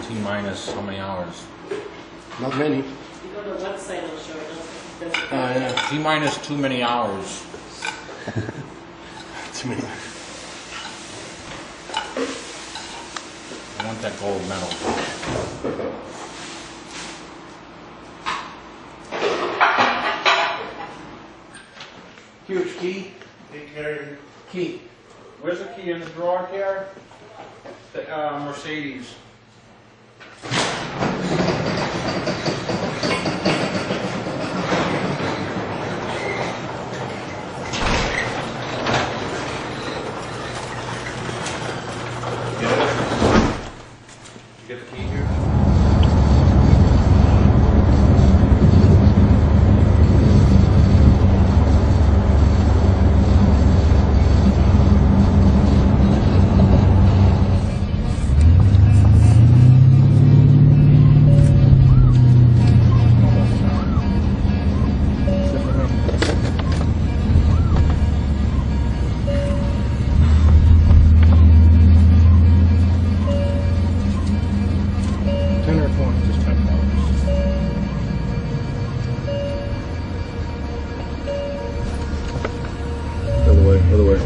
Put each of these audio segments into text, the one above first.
T minus how many hours? Not many. You go to the website, it'll show it. Yeah. T minus too many hours. Too many. I want that gold medal. Huge key. Take care of your key. Where's the key in the drawer here? The Mercedes. Get the key here. Other way.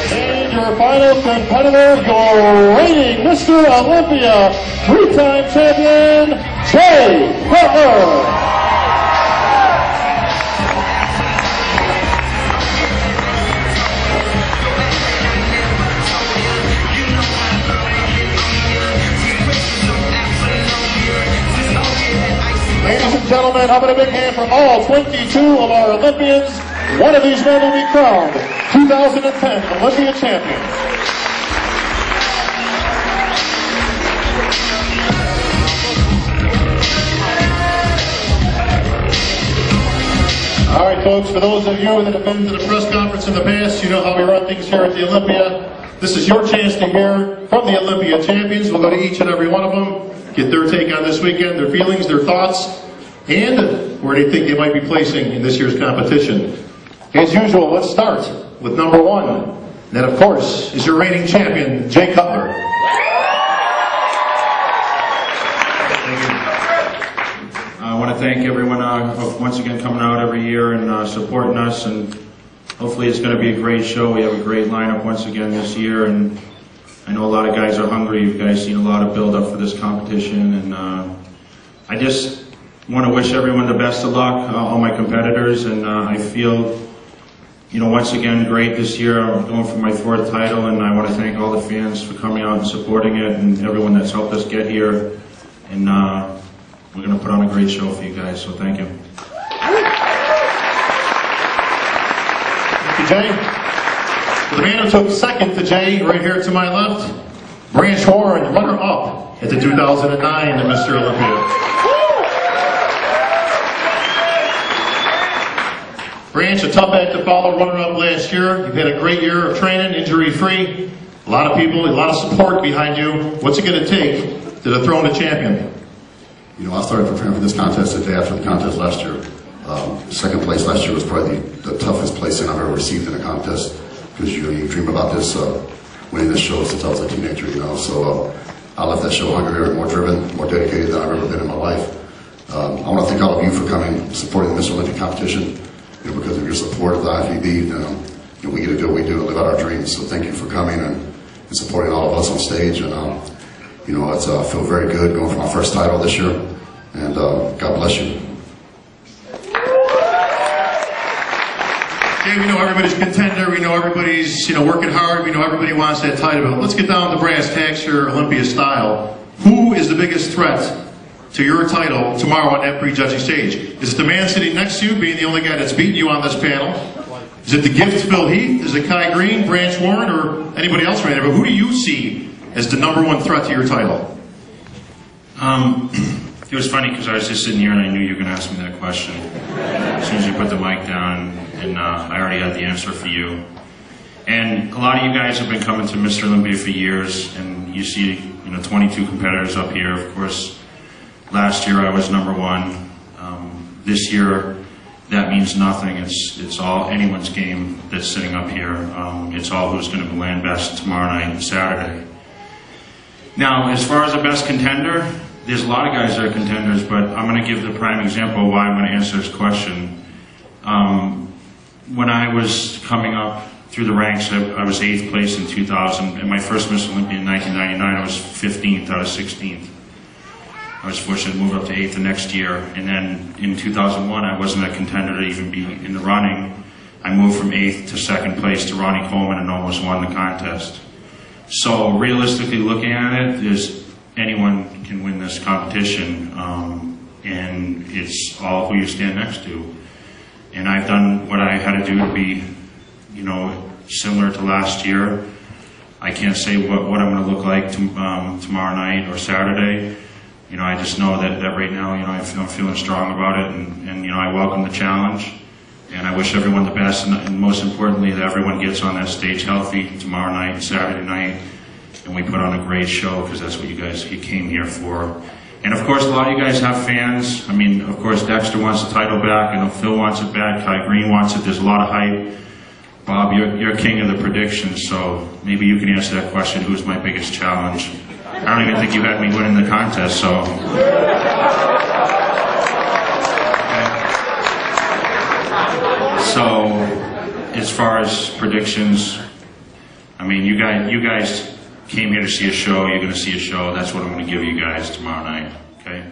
And your final competitor, your reigning Mr. Olympia, three-time champion, Jay Cutler. Ladies and gentlemen, how about a big hand for all 22 of our Olympians? One of these men will be crowned 2010 Olympia champion. All right, folks, for those of you that have been to the press conference in the past, you know how we run things here at the Olympia. This is your chance to hear from the Olympia champions. We'll go to each and every one of them, get their take on this weekend, their feelings, their thoughts, and where they think they might be placing in this year's competition. As usual, let's start with number one. That, of course, is your reigning champion, Jay Cutler. I want to thank everyone once again coming out every year and supporting us, and hopefully it's going to be a great show. We have a great lineup once again this year, and I know a lot of guys are hungry. You guys seen a lot of build up for this competition, and I just want to wish everyone the best of luck, all my competitors, and I feel once again, great this year. I'm going for my 4th title, and I want to thank all the fans for coming out and supporting it, and everyone that's helped us get here. And we're going to put on a great show for you guys, so thank you. Thank you, Jay. The man who took 2nd to Jay, right here to my left, Branch Warren, runner-up at the 2009 Mr. Olympia. Branch, a tough act to follow, runner-up last year. You've had a great year of training, injury-free. A lot of people, a lot of support behind you. What's it going to take to dethrone the champion? I started preparing for this contest the day after the contest last year. 2nd place last year was probably the toughest placing I've ever received in a contest, because you dream about this, winning this show since I was a teenager, So I left that show hungrier, more driven, more dedicated than I've ever been in my life. I want to thank all of you for coming, supporting the Mr. Olympia competition. Because of your support of the IFBB, we get to do what we do and live out our dreams. So thank you for coming and supporting all of us on stage. And it's I feel very good going for my 1st title this year. And God bless you. Jay, we know everybody's a contender. We know everybody's working hard. We know everybody wants that title. Let's get down to brass tacks here, Olympia style. Who is the biggest threat to your title tomorrow on that prejudging stage? Is it the man sitting next to you, being the only guy that's beaten you on this panel? Is it the gift Phil Heath? Is it Kai Green, Branch Warren, or anybody else right there? But who do you see as the #1 threat to your title? It was funny because I was just sitting here and I knew you were going to ask me that question. As soon as you put the mic down, and I already had the answer for you. And a lot of you guys have been coming to Mr. Olympia for years, and you see 22 competitors up here. Of course, last year I was #1. This year, that means nothing. It's all anyone's game that's sitting up here. It's all who's going to land best tomorrow night and Saturday. Now, as far as the best contender, there's a lot of guys that are contenders, but I'm going to give the prime example of why I'm going to answer this question. When I was coming up through the ranks, I was 8th place in 2000. In my first Miss Olympia in 1999, I was 15th out of 16th. I was fortunate to move up to 8th the next year, and then in 2001 I wasn't a contender to even be in the running. I moved from 8th to 2nd place to Ronnie Coleman and almost won the contest. So realistically looking at it, anyone can win this competition, and it's all who you stand next to. And I've done what I had to do to be, similar to last year. I can't say what I'm going to look like tomorrow night or Saturday. I just know that right now, I'm feeling strong about it, and I welcome the challenge, and I wish everyone the best, and most importantly, that everyone gets on that stage healthy tomorrow night and Saturday night, and we put on a great show, because that's what you came here for. And of course, a lot of you guys have fans. I mean, of course, Dexter wants the title back, and Phil wants it back, Kai Green wants it, there's a lot of hype. Bob, you're king of the predictions, so maybe you can answer that question, who's my biggest challenge? I don't even think you had me winning the contest, so. So, as far as predictions, I mean, you guys came here to see a show, you're going to see a show, that's what I'm going to give you guys tomorrow night, okay?